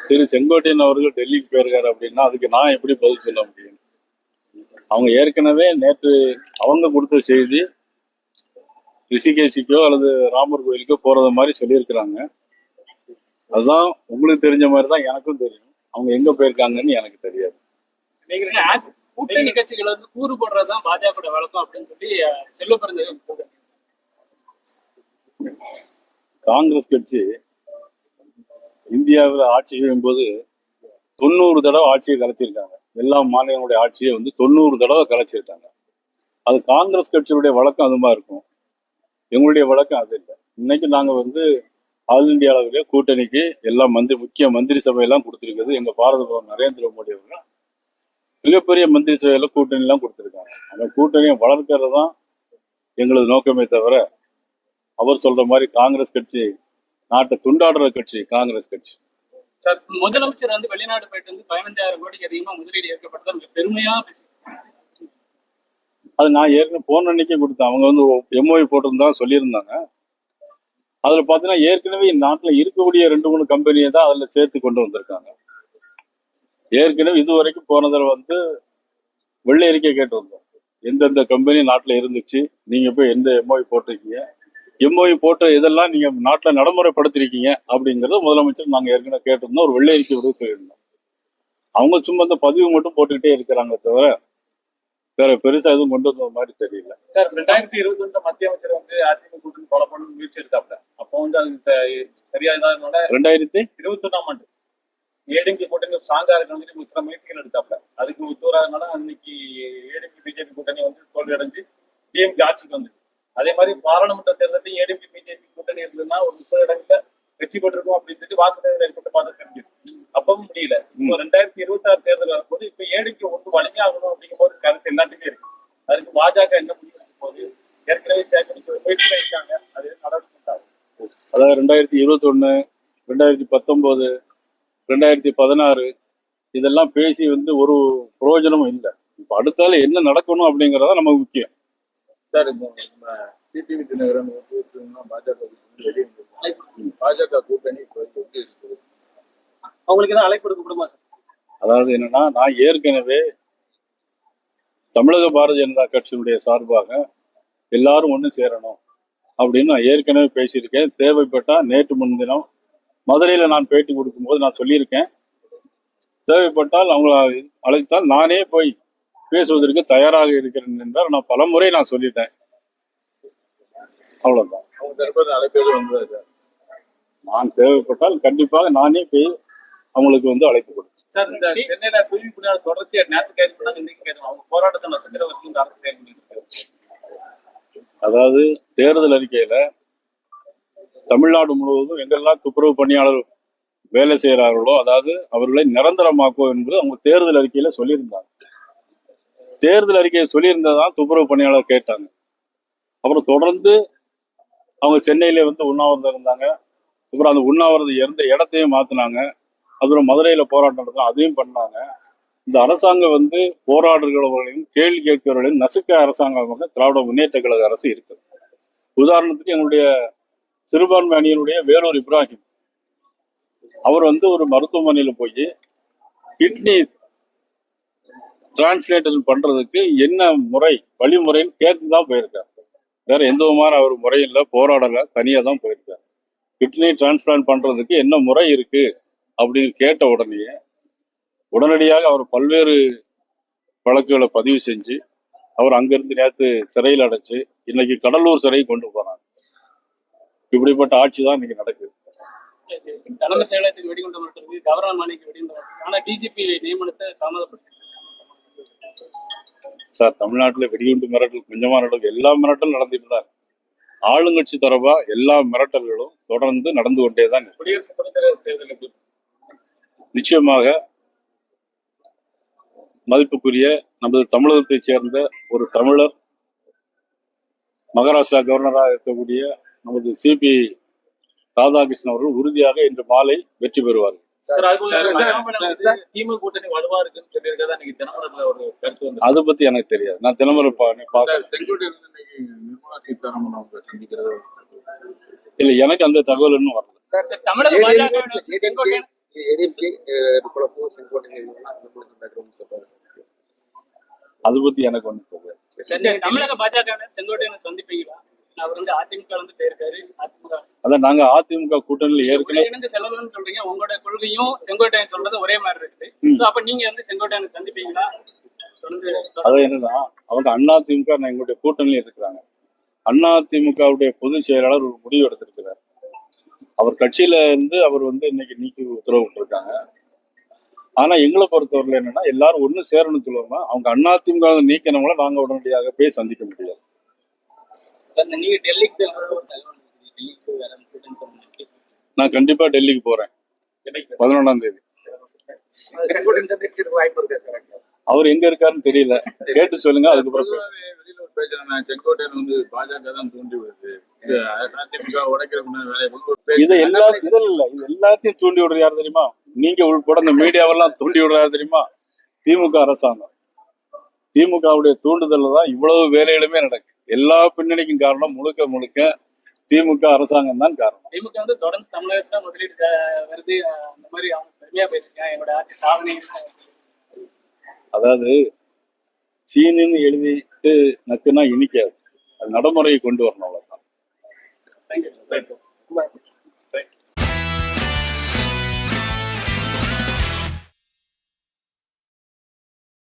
திரு செங்கோட்டையன் அவர்கள் டெல்லிக்கு போயிருக்காரு அப்படின்னா அதுக்கு நான் எப்படி பதில் சொல்ல முடியும்? அவங்க ஏற்கனவே நேற்று அவங்க கொடுத்த செய்தி ரிஷிகேஷிக்கோ அல்லது ராமர் கோயிலுக்கோ போறது மாதிரி சொல்லியிருக்கிறாங்க. அதுதான் உங்களுக்கு தெரிஞ்ச மாதிரி தான் எனக்கும் தெரியும். அவங்க எங்க போயிருக்காங்கன்னு எனக்கு தெரியாது. கூட்டணி கட்சிகள் வந்து கூறு போடுறதுதான் பாஜக வழக்கம் அப்படின்னு சொல்லி செல்வ காங்கிரஸ் கட்சி இந்தியாவில் ஆட்சி செய்யும் போது 90 தடவை ஆட்சியை கலைச்சிருக்காங்க. எல்லா மாநிலங்களுடைய ஆட்சியை வந்து 90 தடவை கலைச்சிருக்காங்க. அது காங்கிரஸ் கட்சியுடைய வழக்கம் அது மாதிரி இருக்கும். எங்களுடைய வழக்கம் அது இல்லை. இன்னைக்கு நாங்க வந்து ஆல் இந்தியா அளவிலே கூட்டணிக்கு எல்லா முக்கிய மந்திரி சபையெல்லாம் கொடுத்துருக்குது. எங்க பாரத பிரதமர் நரேந்திர மோடி அவர்கள் மிகப்பெரிய மந்திரி சபையில கூட்டணி எல்லாம் கொடுத்துருக்காங்க. அந்த கூட்டணியை வளர்க்கிறது தான் எங்களது நோக்கமே தவிர அவர் சொல்ற மாதிரி காங்கிரஸ் கட்சி நாட்டை துண்டாடுற கட்சி காங்கிரஸ் கட்சி. சார், முதலமைச்சர் வந்து வெளிநாடு போயிட்டு வந்து 15,000 கோடிக்கு அதிகமா முதலீடு ஏற்கப்பட்டது பெருமையா பேச. அது நான் ஏற்கனவே போன அன்னைக்கே கொடுத்தேன். அவங்க வந்து எம்ஓஐ போட்டிருந்தா சொல்லியிருந்தாங்க. அதுல பாத்தீங்கன்னா ஏற்கனவே நாட்டுல இருக்கக்கூடிய 2-3 கம்பெனியை தான் அதுல சேர்த்து கொண்டு வந்திருக்காங்க. ஏற்கனவே இதுவரைக்கும் போனதில் வந்து வெள்ளை அறிக்கை கேட்டு வந்தோம். எந்தெந்த கம்பெனி நாட்டுல இருந்துச்சு, நீங்க போய் எந்த எம்ஓஐ போட்டிருக்கீங்க, எம்ஓஐ போட்ட இதெல்லாம் நீங்க நாட்டுல நடைமுறைப்படுத்திருக்கீங்க அப்படிங்கறத முதலமைச்சர் நாங்க ஏற்கனவே கேட்டிருந்தோம். ஒரு வெள்ளை அறிக்கை விட சொல்லியிருந்தோம். அவங்க சும்மா இந்த பதிவு மட்டும் போட்டுக்கிட்டே இருக்கிறாங்க தவிர வேற பெருசா எதுவும் கொண்டு வந்த மாதிரி தெரியல. சார், 2021 மத்திய அமைச்சர் வந்து அதிமுக கூட்டணி கொலை பண்ண முயற்சி எடுத்தாப்ல. அப்போ வந்து அது சரியா இல்லாதனால 2021 ஆண்டு ஏடிஎம்கே கூட்டணி ஸ்ட்ராங்கா இருக்கணும் சில முயற்சிகள் எடுத்தாப்ல. அதுக்கு ஒத்துவராதனால அன்னைக்கு ஏடிஎம்கே பிஜேபி கூட்டணி வந்து தோல்வி அடைஞ்சு டிஎம்கே ஆட்சிக்கு வந்து, அதே மாதிரி பாராளுமன்ற தேர்தலில் ஏடிஎம்கே பிஜேபி கூட்டணி இருந்ததுன்னா ஒரு 30 இடத்துல வெற்றி பெற்றிருக்கும் அப்படின்னு சொல்லி வாக்கு சேகரிப்பு ஏற்பட்டு பார்த்து தெரிஞ்சது. அப்பவும் முடியல. இப்போ 2026 தேர்தல் வரும்போது இப்ப ஏடிஎம்கே ஒன்று வலிமையாகணும் அப்படிங்கும் போது கருத்து எல்லாத்துக்குமே இருக்கு. அதுக்கு பாஜக என்ன முடிவு எடுக்கும் போது ஏற்கனவே முயற்சி இருக்காங்க, அது நடவடிக்கை. அதாவது 2021, 2019, 2016 இதெல்லாம் பேசி வந்து ஒரு பிரயோஜனமும் இல்லை. இப்ப அடுத்தால என்ன நடக்கணும் அப்படிங்கறத நமக்கு முக்கியம். சார், டிடிவி தினகரன் பாஜக கூட்டணி அவங்களுக்கு தான் அழைப்பு கொடுக்கணுமா? அதாவது என்னன்னா, நான் ஏற்கனவே தமிழக பாரதிய ஜனதா கட்சியினுடைய சார்பாக எல்லாரும் ஒண்ணு சேரணும் அப்படின்னு நான் ஏற்கனவே பேசியிருக்கேன். தேவைப்பட்டா நேற்று முன்தினம் மதுரையில நான் பேட்டி கொடுக்கும்போது நான் சொல்லியிருக்கேன், தேவைப்பட்டால் அவங்கள அழைத்தால் நானே போய் பேசுவதற்கு தயாராக இருக்கிறேன் என்றால் நான் பலமுறை நான் சொல்லிட்டேன். அவ்வளவுதான். நான் தேவைப்பட்டால் கண்டிப்பாக நானே போய் அவங்களுக்கு வந்து அழைப்பு கொடுப்பேன். சார், இந்த சென்னையில தூய்மை பணியாளர் தொடர்ச்சியா நேரத்துக்கு கைது பண்ணாங்க, இன்னைக்கு கைது. அவங்க போராட்டத்தை நசுக்கிற வரைக்கும் இந்த அரசு செயல்பட்டு. அதாவது தேர்தல் அறிக்கையில தமிழ்நாடு முழுவதும் எங்கெல்லாம் துப்புரவு பணியாளர் வேலை செய்கிறார்களோ அதாவது அவர்களை நிரந்தரமாக்குவோம் என்பது அவங்க தேர்தல் அறிக்கையில சொல்லியிருந்தாங்க. தேர்தல் அறிக்கையை சொல்லியிருந்ததான் துப்புரவு பணியாளர் கேட்டாங்க. அப்புறம் தொடர்ந்து அவங்க சென்னையில வந்து உண்ணாவிரதம் இருந்தாங்க. அப்புறம் அந்த உண்ணாவிரதம் இருந்த இடத்தையும் மாத்தினாங்க. அப்புறம் மதுரையில போராட்டம் நடந்தாங்க, அதையும் பண்ணாங்க. இந்த அரசாங்கம் வந்து போராடுகிறவர்களையும் கேள்வி கேட்கிறவர்களையும் நசுக்க அரசாங்கம் திராவிட முன்னேற்ற கழக அரசு இருக்குது. உதாரணத்துக்கு எங்களுடைய சிறுபான்மை அணியினுடைய வேலூர் இப்ராஹிம் அவர் வந்து ஒரு மருத்துவமனையில போய் கிட்னி டிரான்ஸ்லேஷன் பண்றதுக்கு என்ன முறை வழிமுறைன்னு கேட்டுதான் போயிருக்காரு. வேற எந்த மாதிரி அவர் முறையில் போராடல, தனியா தான் போயிருக்காரு. கிட்னி டிரான்ஸ்பிளான்ட் பண்றதுக்கு என்ன முறை இருக்கு அப்படின்னு கேட்ட உடனடியாக அவர் பல்வேறு வழக்குகளை பதிவு செஞ்சு அவர் அங்கிருந்து நேற்று சிறையில் அடைச்சு இன்னைக்கு கடலூர் சிறை கொண்டு போறாங்க. இப்படிப்பட்ட ஆட்சி தான் இன்னைக்கு நடக்குது. தலைமைச் செயலகத்துக்கு வெடிகுண்டு மிரட்டல், கவர்னர் மாளிகைக்கு வெடிகுண்டு, ஆனா பிஜேபி நியமனத்தை தாமதப்படுத்தி. சார், தமிழ்நாட்டுல வெடிகுண்டு மிரட்டல் கொஞ்சமா நடக்கும், எல்லா மிரட்டலும் நடந்துட்டு தான். ஆளுங்கட்சி தரப்பா எல்லா மிரட்டல்களும் தொடர்ந்து நடந்து கொண்டேதான். நிச்சயமாக மதிப்புக்குரிய நமது தமிழகத்தை சேர்ந்த ஒரு தமிழர் மகாராஷ்டிரா கவர்னராக இருக்கக்கூடிய நமது சிபி ராதாகிருஷ்ணன் அவர்கள் உறுதியாக இன்று மாலை வெற்றி பெறுவார்கள். அதை பத்தி எனக்கு தெரியாது. நான் தினமலர் இல்ல, எனக்கு அந்த தகவல் இன்னும் வரல. ஏடிஎம்கே குழப்பம் செங்கோட்டையன் அந்த பேக்ரவுண்ட் சொல்றாரு. அதை பத்தி எனக்கு ஒண்ணு தெரியாது. சரி, தமிழக பாஜக செங்கோட்டையனை சந்திப்பீங்களா? அவர் வந்து அதிமுக வந்து போயிருக்காரு. அதிமுக அதான் நாங்க அதிமுக கூட்டணியில் ஏற்கனவே இணைந்து செல்லணும்னு சொல்றீங்க. உங்களோட கொள்கையும் செங்கோட்டையன் சொல்றது ஒரே மாதிரி இருக்குது. So, அப்ப நீங்க வந்து செங்கோட்டையனை சந்திப்பீங்களா? அதான் என்னன்னா அவங்க அதிமுக எங்களுடைய கூட்டணியில் இருக்கிறாங்க. அதிமுகவுடைய பொதுச் செயலாளர் ஒரு முடிவு எடுத்திருக்கிறார். அவர் கட்சியில இருந்து அவர் வந்து இன்னைக்கு நீக்கி உத்தரவு விட்டுருக்காங்க. ஆனா எங்களை பொறுத்தவரையில என்னன்னா எல்லாரும் ஒண்ணு சேரணும் சொல்லுவோம்னா அவங்க அதிமுக நீக்கினவங்கள நாங்க உடனடியாக போய் சந்திக்க முடியாது. நீங்க டெல்லிக்கு ஒரு தகவல் இருக்குது. டெல்லிக்கு வேற கூட்டணி போறீங்க. நான் கண்டிப்பா டெல்லிக்கு போறேன் 11ஆம் தேதி. செங்கோட்டையன் சந்திக்கிறதுக்கு வாய்ப்பு இருக்கா சார்? அவர் எங்க இருக்காருன்னு தெரியல, கேட்டு சொல்லுங்க. அதுக்கப்புறம் வெளியில ஒரு பேசுறாங்க, செங்கோட்டையன் வந்து பாஜக தான் தூண்டி வருது, இது அதிமுக உடைக்கிற வேலையை இது எல்லாத்தையும் தூண்டி விடுறது யாரு தெரியுமா? நீங்க உள்பட இந்த மீடியாவெல்லாம் தூண்டி விடுறாரு தெரியுமா? திமுக அரசாங்கம். திமுகவுடைய தூண்டுதல்ல தான் இவ்வளவு வேலைகளுமே நடக்கு. எல்லா பின்னணிக்கும் காரணம் முழுக்க முழுக்க திமுக அரசாங்கம் தான் காரணம். திமுக வந்து தொடர்ந்து தமிழகத்துல முதலீடு வருது, அந்த மாதிரி அவங்க பெருமையா பேசிருக்காங்க. என்னோட ஆட்சி சாதனை. அதாவது சீனின்னு எழுதிட்டு நக்குன்னா இனிக்காது. அது நடைமுறையை கொண்டு வரணும். அவ்வளவுதான். தேங்க்யூ.